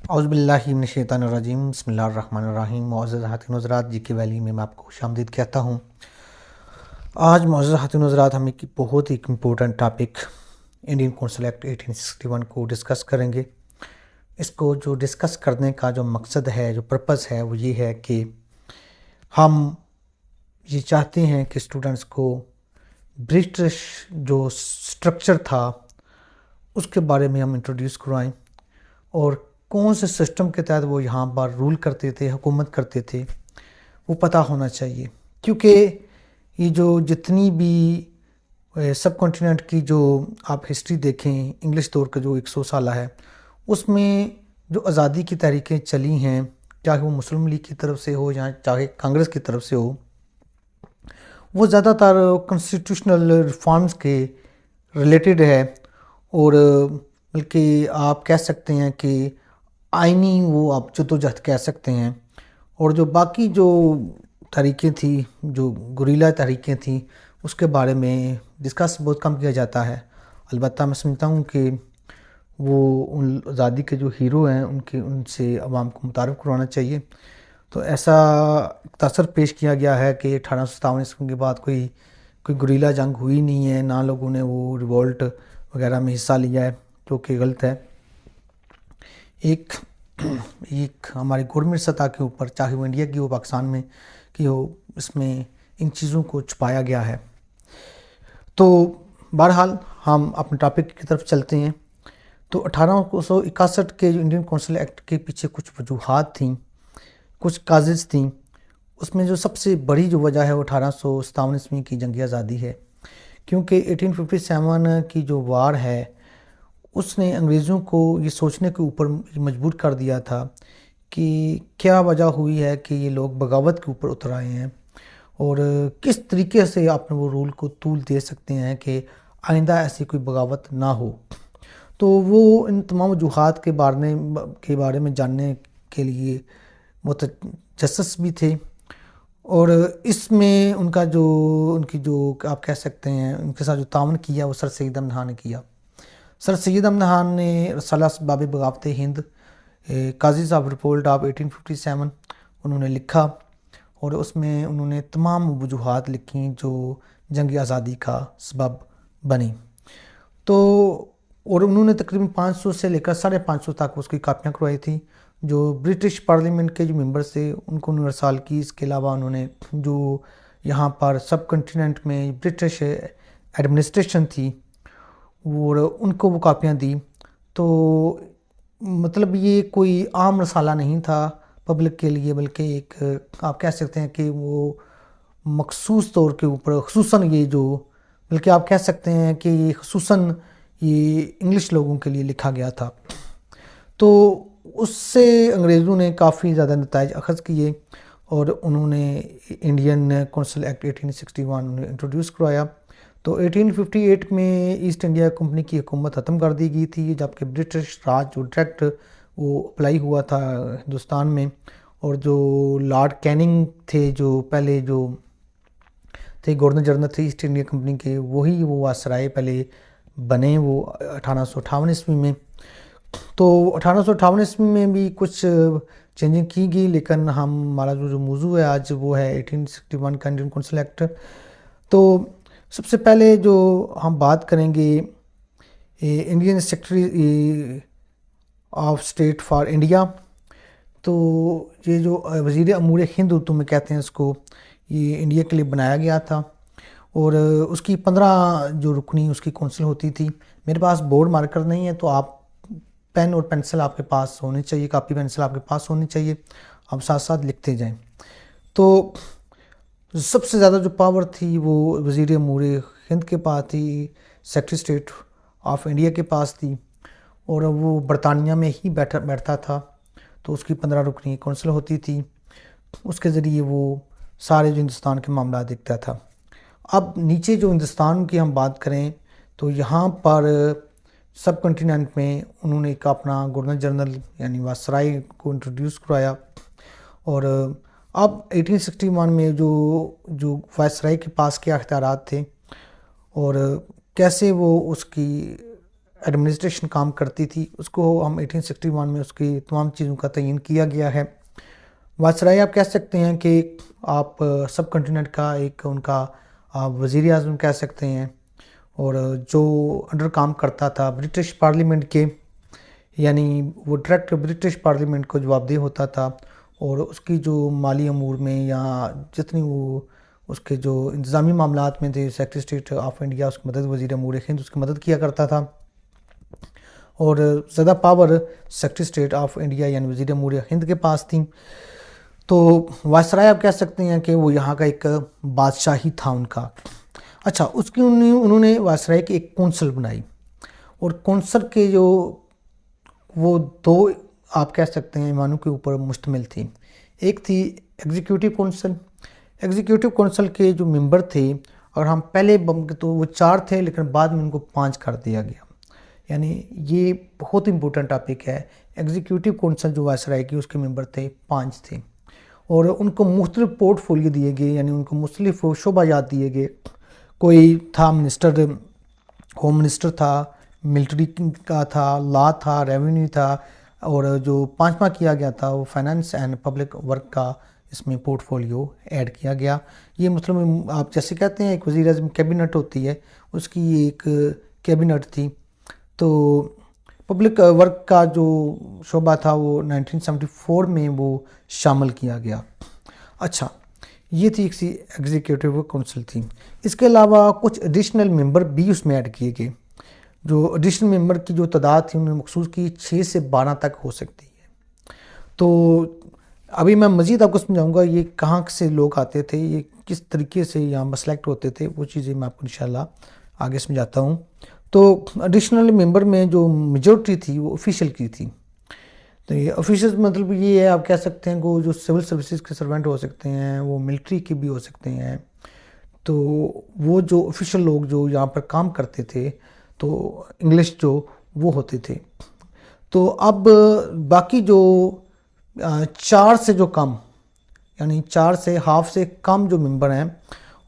اعوذ باللہ من الشیطان الرجیم، بسم اللہ الرحمن الرحیم۔ معزز حضرات حضرات، جی کے ویلی میں آپ کو خوش آمدید کہتا ہوں۔ آج معزز حضرات حضرات ہم ایک بہت ہی important topic Indian Council Act 1861 کو ڈسکس کریں گے۔ اس کو جو ڈسکس کرنے کا جو مقصد ہے، جو پرپس ہے، وہ یہ ہے کہ ہم یہ چاہتے ہیں کہ اسٹوڈنٹس کو برٹش جو سٹرکچر تھا اس کے بارے میں ہم انٹروڈیوس کروائیں، اور کون سے سسٹم کے تحت وہ یہاں پر رول کرتے تھے، حکومت کرتے تھے، وہ پتہ ہونا چاہیے۔ کیونکہ یہ جو جتنی بھی سب کانٹیننٹ کی جو آپ ہسٹری دیکھیں، انگلش دور کا جو 100 سالہ ہے، اس میں جو آزادی کی تحریکیں چلی ہیں، چاہے وہ مسلم لیگ کی طرف سے ہو یا چاہے کانگریس کی طرف سے ہو، وہ زیادہ تر کنسٹیٹیوشنل ریفارمز کے ریلیٹڈ ہے، اور بلکہ آپ کہہ سکتے ہیں کہ آئینی وہ آپ جدوجہد کہہ سکتے ہیں۔ اور جو باقی جو تحریکیں تھیں، جو گوریلا تحریکیں تھیں، اس کے بارے میں ڈسکس بہت کم کیا جاتا ہے۔ البتہ میں سمجھتا ہوں کہ وہ ان آزادی کے جو ہیرو ہیں ان سے عوام کو متعارف کروانا چاہیے۔ تو ایسا تاثر پیش کیا گیا ہے کہ 1857 عیسوی کے بعد کوئی گوریلا جنگ ہوئی نہیں ہے، نہ لوگوں نے وہ ریوولٹ وغیرہ میں حصہ لیا ہے، جو کہ غلط ہے۔ ایک ہماری گورنمنٹ سطح کے اوپر، چاہے وہ انڈیا کی ہو، پاکستان میں کی ہو، اس میں ان چیزوں کو چھپایا گیا ہے۔ تو بہرحال ہم اپنے ٹاپک کی طرف چلتے ہیں۔ تو 1861 کے جو انڈین کونسل ایکٹ کے پیچھے کچھ وجوہات تھیں، کچھ کازز تھیں۔ اس میں جو سب سے بڑی جو وجہ ہے وہ 1857 عیسوی کی جنگی آزادی ہے، کیونکہ 1857 کی جو وار ہے اس نے انگریزوں کو یہ سوچنے کے اوپر مجبور کر دیا تھا کہ کیا وجہ ہوئی ہے کہ یہ لوگ بغاوت کے اوپر اتر آئے ہیں، اور کس طریقے سے اپنے وہ رول کو طول دے سکتے ہیں کہ آئندہ ایسی کوئی بغاوت نہ ہو۔ تو وہ ان تمام وجوہات کے بارے میں جاننے کے لیے متجسس بھی تھے، اور اس میں ان کی جو آپ کہہ سکتے ہیں ان کے ساتھ جو تعاون کیا وہ سر سید احمد خان نے کیا۔ سر سید احمد خان نے رسالہ اسباب بغاوت ہند، کازز آف ریپولٹ آف 1857 انہوں نے لکھا، اور اس میں انہوں نے تمام وجوہات لکھیں جو جنگ آزادی کا سبب بنی۔ تو اور انہوں نے تقریباً 500 سے لے کر 550 تک اس کی کاپیاں کروائی تھیں۔ جو برٹش پارلیمنٹ کے جو ممبرز تھے ان کو انہوں نے ارسال کی۔ اس کے علاوہ انہوں نے جو یہاں پر سب کنٹیننٹ میں برٹش ایڈمنسٹریشن تھی اور ان کو وہ کاپیاں دی۔ تو مطلب یہ کوئی عام رسالہ نہیں تھا پبلک کے لیے، بلکہ ایک آپ کہہ سکتے ہیں کہ وہ مخصوص طور کے اوپر، خصوصاً یہ جو بلکہ آپ کہہ سکتے ہیں کہ یہ خصوصاً یہ انگلش لوگوں کے لیے لکھا گیا تھا۔ تو اس سے انگریزوں نے کافی زیادہ نتائج اخذ کیے، اور انہوں نے انڈین کونسل ایکٹ 1861 انٹروڈیوس کروایا۔ تو 1858 میں ایسٹ انڈیا کمپنی کی حکومت ختم کر دی گئی تھی، جبکہ برٹش راج جو ڈائریکٹ وہ اپلائی ہوا تھا ہندوستان میں، اور جو لارڈ کیننگ تھے، جو پہلے جو تھے گورنر جنرل تھے ایسٹ انڈیا کمپنی کے، وہی وہ واسرائے پہلے بنے وہ 1858 عیسوی میں۔ تو 1858 عیسوی میں بھی کچھ چینجنگ کی گئی، لیکن ہمارا جو موضوع ہے آج وہ ہے 1861 کا انڈین کونسل ایکٹ۔ تو سب سے پہلے جو ہم بات کریں گے Indian secretary of state for India, تو یہ جو وزیر امور ہند اردو میں کہتے ہیں اس کو، یہ انڈیا کے لیے بنایا گیا تھا، اور اس کی 15 جو رکنی اس کی کونسل ہوتی تھی۔ میرے پاس بورڈ مارکر نہیں ہے، تو آپ پین اور پینسل آپ کے پاس ہونی چاہیے، کاپی پینسل آپ کے پاس ہونی چاہیے، آپ ساتھ ساتھ لکھتے جائیں۔ تو سب سے زیادہ جو پاور تھی وہ وزیر امور ہند کے پاس تھی، سیکرٹری اسٹیٹ آف انڈیا کے پاس تھی، اور وہ برطانیہ میں ہی بیٹھتا تھا۔ تو اس کی 15 رکنی کونسل ہوتی تھی، اس کے ذریعے وہ سارے جو ہندوستان کے معاملات دیکھتا تھا۔ اب نیچے جو ہندوستان کی ہم بات کریں تو یہاں پر سب کنٹیننٹ میں انہوں نے ایک اپنا گورنر جنرل یعنی واسرائے کو انٹروڈیوس کرایا، اور اب 1861 میں جو وائسرائے کے پاس کیا اختیارات تھے اور کیسے وہ اس کی ایڈمنسٹریشن کام کرتی تھی اس کو ہم 1861 میں اس کی تمام چیزوں کا تعین کیا گیا ہے۔ وائسرائے آپ کہہ سکتے ہیں کہ آپ سب کنٹیننٹ کا ایک ان کا وزیر اعظم کہہ سکتے ہیں، اور جو انڈر کام کرتا تھا برٹش پارلیمنٹ کے، یعنی وہ ڈائریکٹ برٹش پارلیمنٹ کو جواب دہ ہوتا تھا، اور اس کی جو مالی امور میں یا جتنی وہ اس کے جو انتظامی معاملات میں تھے، سیکرٹری اسٹیٹ آف انڈیا اس کی مدد، وزیر امور ہند اس کی مدد کیا کرتا تھا، اور زیادہ power secretary state of India یعنی وزیر امور ہند کے پاس تھی۔ تو وائسرائے آپ کہہ سکتے ہیں کہ وہ یہاں کا ایک بادشاہی تھا ان کا۔ اچھا، اس کی انہوں نے وائسرائے کی ایک کونسل بنائی، اور کونسل کے جو وہ دو آپ کہہ سکتے ہیں ایوانوں کے اوپر مشتمل تھی۔ ایک تھی ایگزیکیوٹیو کونسل۔ ایگزیکیوٹیو کونسل کے جو ممبر تھے، اور ہم پہلے تو وہ 4 تھے لیکن بعد میں ان کو 5 کر دیا گیا، یعنی یہ بہت امپورٹنٹ ٹاپک ہے۔ ایگزیکیوٹیو کونسل جو وائسرائے کی اس کے ممبر تھے 5 تھے، اور ان کو مختلف پورٹ فولیو دیے گئے، یعنی ان کو مختلف شعبہ جات دیے گئے۔ کوئی تھا منسٹر، ہوم منسٹر تھا، ملٹری کا تھا، لا تھا، ریونیو تھا، اور جو 5واں کیا گیا تھا وہ فائنانس اینڈ پبلک ورک کا اس میں پورٹ فولیو ایڈ کیا گیا۔ یہ مطلب آپ جیسے کہتے ہیں ایک وزیر اعظم کیبنٹ ہوتی ہے، اس کی ایک کیبنٹ تھی۔ تو پبلک ورک کا جو شعبہ تھا وہ 1974 میں وہ شامل کیا گیا۔ اچھا، یہ تھی ایک ایگزیکیوٹیو کونسل تھی۔ اس کے علاوہ کچھ ایڈیشنل ممبر بھی اس میں ایڈ کیے گئے۔ جو ایڈیشنل ممبر کی جو تعداد تھی انہوں نے مخصوص کی 6 سے 12 تک ہو سکتی ہے۔ تو ابھی میں مزید آپ کو سمجھاؤں گا یہ کہاں سے لوگ آتے تھے، یہ کس طریقے سے یہاں سلیکٹ ہوتے تھے، وہ چیزیں میں آپ کو انشاءاللہ آگے سمجھاتا ہوں۔ تو ایڈیشنل ممبر میں جو میجورٹی تھی وہ آفیشیل کی تھی۔ تو یہ آفیشیل مطلب یہ ہے، آپ کہہ سکتے ہیں کہ جو سول سروسز کے سرونٹ ہو سکتے ہیں، وہ ملٹری کے بھی ہو سکتے ہیں۔ تو وہ جو آفیشیل لوگ جو یہاں پر کام کرتے تھے تو انگلش جو وہ ہوتے تھے۔ تو اب باقی جو 4 سے جو کم، یعنی 4 سے ہاف سے کم جو ممبر ہیں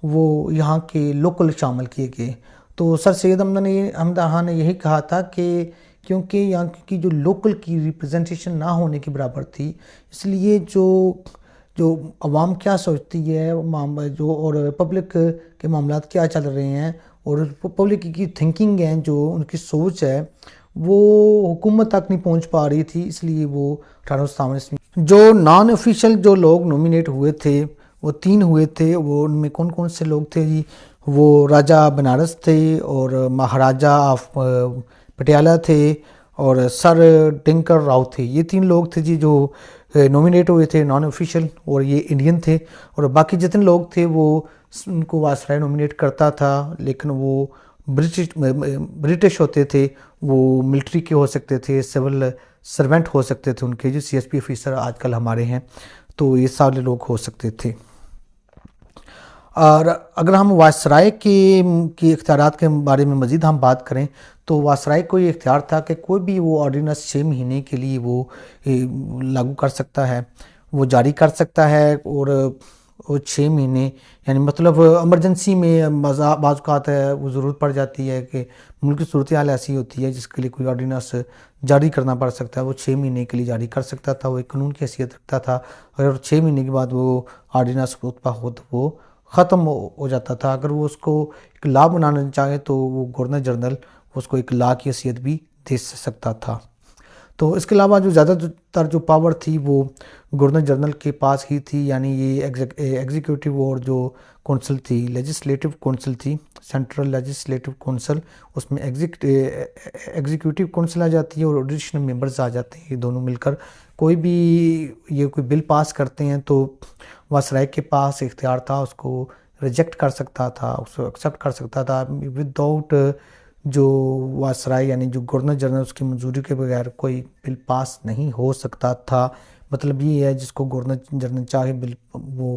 وہ یہاں کے لوکل شامل کیے گئے۔ تو سر سید احمد خان نے یہی کہا تھا کہ کیونکہ یہاں کی جو لوکل کی ریپرزنٹیشن نہ ہونے کے برابر تھی، اس لیے جو عوام کیا سوچتی ہے جو، اور پبلک کے معاملات کیا چل رہے ہیں، اور پبلک کی تھنکنگ ہے، جو ان کی سوچ ہے وہ حکومت تک نہیں پہنچ پا رہی تھی، اس لیے وہ 1857 میں جو نان آفیشیل جو لوگ نومینیٹ ہوئے تھے وہ 3 ہوئے تھے۔ وہ ان میں کون کون سے لوگ تھے جی؟ وہ راجہ بنارس تھے، اور مہاراجہ آف پٹیالہ تھے، اور سر ڈنکر راؤ تھے۔ یہ 3 لوگ تھے جی جو نومینیٹ ہوئے تھے نان آفیشیل، اور یہ انڈین تھے، اور باقی جتنے لوگ تھے وہ ان کو وائسرائے نومینیٹ کرتا تھا، لیکن وہ برٹش ہوتے تھے، وہ ملٹری کے ہو سکتے تھے، سول سرونٹ ہو سکتے تھے ان کے، جو CSP آفیسر آج کل ہمارے ہیں، تو یہ سارے لوگ ہو سکتے تھے۔ اور اگر ہم وائسرائے کی اختیارات کے بارے میں مزید ہم بات کریں تو وائسرائے کو یہ اختیار تھا کہ کوئی بھی وہ آرڈیننس 6 مہینے کے لیے وہ لاگو کر سکتا ہے، وہ جاری کر سکتا ہے، اور 6 مہینے یعنی مطلب ایمرجنسی میں بعض اوقات وہ ضرورت پڑ جاتی ہے کہ ملک کی صورتحال ایسی ہوتی ہے جس کے لیے کوئی آرڈیننس جاری کرنا پڑ سکتا ہے، وہ 6 مہینے کے لیے جاری کر سکتا تھا، وہ ایک قانون کی حیثیت رکھتا تھا۔ اگر 6 مہینے کے بعد وہ آرڈیننس خود بخود وہ ختم ہو جاتا تھا۔ اگر وہ اس کو ایک لا بنانا چاہے تو وہ گورنر جنرل اس کو ایک لا کی حیثیت بھی دے سکتا تھا۔ تو اس کے علاوہ جو زیادہ تر جو پاور تھی وہ گورنر جنرل کے پاس ہی تھی، یعنی یہ ایگزیکیوٹیو اور جو کونسل تھی لیجسلیٹو کونسل تھی، سینٹرل لیجسلیٹو کونسل، اس میں ایگزیکیوٹیو کونسل آ جاتی ہے اور ایڈیشنل ممبرز آ جاتے ہیں، یہ دونوں مل کر کوئی بھی یہ کوئی بل پاس کرتے ہیں تو وائسرائے کے پاس اختیار تھا، اس کو ریجیکٹ کر سکتا تھا، اس کو ایکسیپٹ کر سکتا تھا وداؤٹ جو وائسرائے یعنی جو گورنر جنرل اس کی منظوری کے بغیر کوئی بل پاس نہیں ہو سکتا تھا۔ مطلب یہ ہے جس کو گورنر جنرل چاہے بل وہ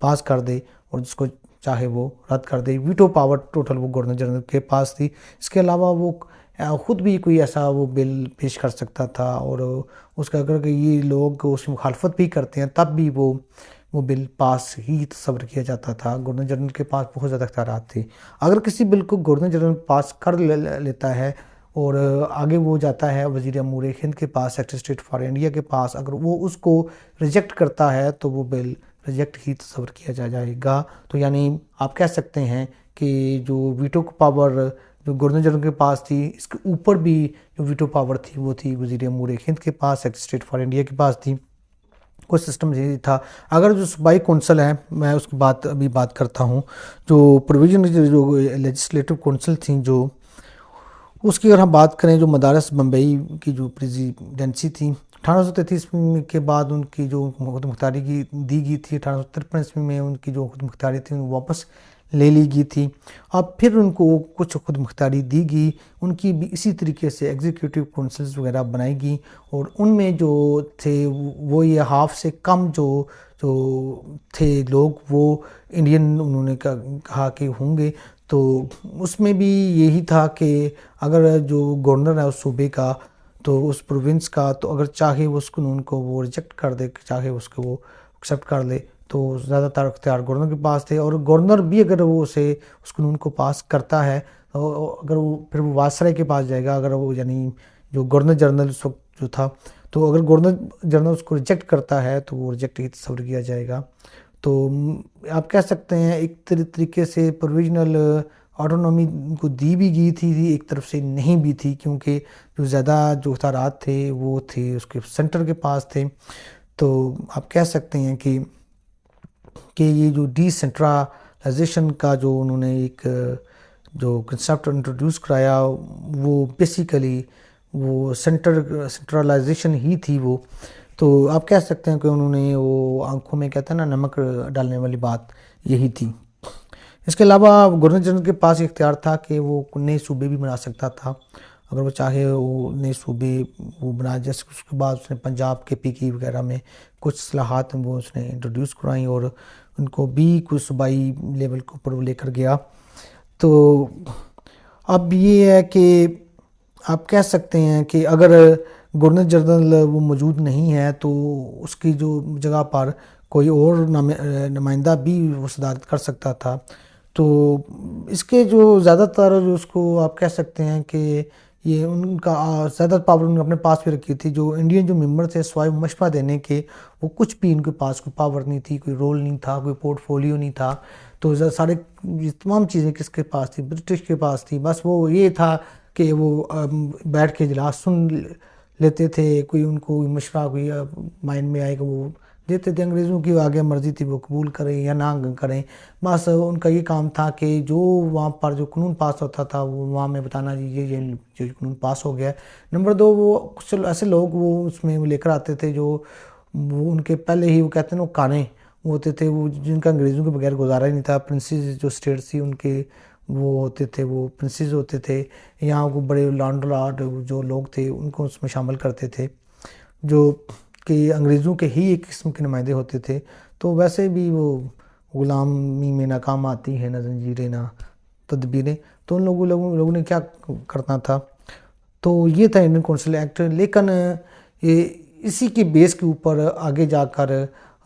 پاس کر دے اور جس کو چاہے وہ رد کر دے، ویٹو پاور ٹوٹل وہ گورنر جنرل کے پاس تھی۔ اس کے علاوہ وہ خود بھی کوئی ایسا وہ بل پیش کر سکتا تھا، اور اس کا اگر یہ لوگ اس کی مخالفت بھی کرتے ہیں تب بھی وہ بل پاس ہی تصور کیا جاتا تھا۔ گورنر جنرل کے پاس بہت زیادہ اختیارات تھے۔ اگر کسی بل کو گورنر جنرل پاس کر لیتا ہے اور آگے وہ جاتا ہے وزیر امور ہند کے پاس، سیکریٹری اسٹیٹ فار انڈیا کے پاس. اگر وہ اس کو ریجیکٹ کرتا ہے تو وہ بل ریجیکٹ ہی تصور کیا جائے گا. تو یعنی آپ کہہ سکتے ہیں کہ جو ویٹو پاور جو گورنر جنرل کے پاس تھی، اس کے اوپر بھی جو ویٹو پاور تھی وہ تھی وزیر امور ہند کے پاس، سیکریٹری اسٹیٹ فار انڈیا کے پاس تھی. کوئی سسٹم یہی تھا. اگر جو صوبائی کونسل ہے، میں اس کی ابھی بات کرتا ہوں، جو پروویژن جو لیجسلیٹو کونسل تھیں، جو اس کی اگر ہم بات کریں، جو مدارس بمبئی کی جو پریزیڈنسی تھی 1833 کے بعد ان کی جو خود مختاری کی دی گئی تھی، 1853 میں ان کی جو خود مختاری تھی وہ واپس لے لی گئی تھی. اب پھر ان کو کچھ خود مختاری دی گئی، ان کی بھی اسی طریقے سے ایگزیکٹو کونسلز وغیرہ بنائی گئی، اور ان میں جو تھے وہ یہ ہاف سے کم جو تھے لوگ وہ انڈین انہوں نے کہا کہ ہوں گے. تو اس میں بھی یہی تھا کہ اگر جو گورنر ہے اس صوبے کا، تو اس پروونس کا، تو اگر چاہے اس قانون کو وہ ریجیکٹ کر دے، چاہے اس کو وہ ایکسیپٹ کر لے، تو زیادہ تر اختیار گورنر کے پاس تھے. اور گورنر بھی اگر وہ اس قانون کو پاس کرتا ہے، اگر وہ پھر وہ وائسرائے کے پاس جائے گا، اگر وہ یعنی جو گورنر جنرل اس وقت جو تھا، تو اگر گورنر جنرل اس کو ریجیکٹ کرتا ہے تو وہ ریجیکٹ ہی تصور کیا جائے گا. تو آپ کہہ سکتے ہیں ایک طریقے سے پروویژنل آٹونومی کو دی بھی گئی تھی، ایک طرف سے نہیں بھی تھی، کیونکہ جو زیادہ جو اختیارات تھے وہ تھے اس کے سینٹر کے پاس تھے. تو آپ کہہ سکتے ہیں کہ یہ جو ڈی سینٹرلائزیشن کا جو انہوں نے ایک جو کنسیپٹ انٹروڈیوس کرایا، وہ بیسیکلی وہ سینٹرلائزیشن ہی تھی وہ. تو آپ کہہ سکتے ہیں کہ انہوں نے وہ آنکھوں میں کہتے ہیں نا نمک ڈالنے والی بات یہی تھی. اس کے علاوہ گورنر جنرل کے پاس اختیار تھا کہ وہ نئے صوبے بھی بنا سکتا تھا، اگر وہ چاہے وہ نئے صوبے وہ بنا. جیسے اس کے بعد اس نے پنجاب کے پی کی وغیرہ میں کچھ اصلاحات وہ اس نے انٹروڈیوس کرائیں، اور ان کو بھی کچھ صوبائی لیول کے اوپر وہ لے کر گیا. تو اب یہ ہے کہ آپ کہہ سکتے ہیں کہ اگر گورنر جنرل وہ موجود نہیں ہے تو اس کی جو جگہ پر کوئی اور نمائندہ بھی وہ صدارت کر سکتا تھا. تو اس کے جو زیادہ تر جو اس کو آپ کہہ سکتے ہیں کہ یہ ان کا زیادہ پاور انہوں نے اپنے پاس بھی رکھی تھی. جو انڈین جو ممبر تھے سوائے مشورہ دینے کے، وہ کچھ بھی ان کے پاس کوئی پاور نہیں تھی، کوئی رول نہیں تھا، کوئی پورٹ فولیو نہیں تھا. تو سارے تمام چیزیں کس کے پاس تھی؟ برٹش کے پاس تھی. بس وہ یہ تھا کہ وہ بیٹھ کے اجلاس سن لیتے تھے، کوئی ان کو مشورہ کوئی مائنڈ میں آئے کہ وہ دیتے تھے. انگریزوں کی آگے مرضی تھی وہ قبول کریں یا نہ کریں. بس ان کا یہ کام تھا کہ جو وہاں پر جو قانون پاس ہوتا تھا وہ وہاں میں بتانا یہ جو قانون پاس ہو گیا. نمبر 2، وہ کچھ ایسے لوگ وہ اس میں لے کر آتے تھے جو وہ ان کے پہلے ہی وہ کہتے ہیں وہ کانے وہ ہوتے تھے، وہ جن کا انگریزوں کے بغیر گزارا ہی نہیں تھا. پرنسز جو اسٹیٹس تھی ان کے وہ ہوتے تھے، وہ پرنسز ہوتے تھے. یہاں کو بڑے لانڈ لاڈ جو لوگ تھے ان کو اس میں شامل کرتے تھے، جو کہ انگریزوں کے ہی ایک قسم کے نمائندے ہوتے تھے. تو ویسے بھی وہ غلامی میں ناکام آتی ہے نہ زنجیریں نہ تدبیریں. تو ان لوگوں نے کیا کرنا تھا؟ تو یہ تھا انڈین کونسل ایکٹ. لیکن اسی کے بیس کے اوپر آگے جا کر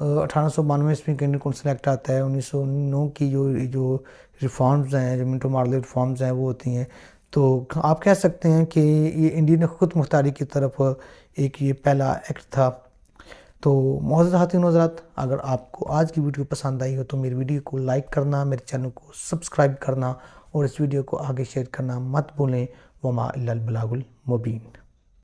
1892 عیسوی کا انڈین کونسل ایکٹ آتا ہے. 1909 کی جو ریفارمز ہیں، جو منٹو مارلے ریفارمز ہیں وہ ہوتی ہیں. تو آپ کہہ سکتے ہیں کہ یہ انڈین خود مختاری کی طرف ایک یہ پہلا ایکٹ تھا. تو معزز خواتین و حضرات، اگر آپ کو آج کی ویڈیو پسند آئی ہو تو میری ویڈیو کو لائک کرنا، میرے چینل کو سبسکرائب کرنا، اور اس ویڈیو کو آگے شیئر کرنا مت بھولیں. وما الا البلاغ المبین.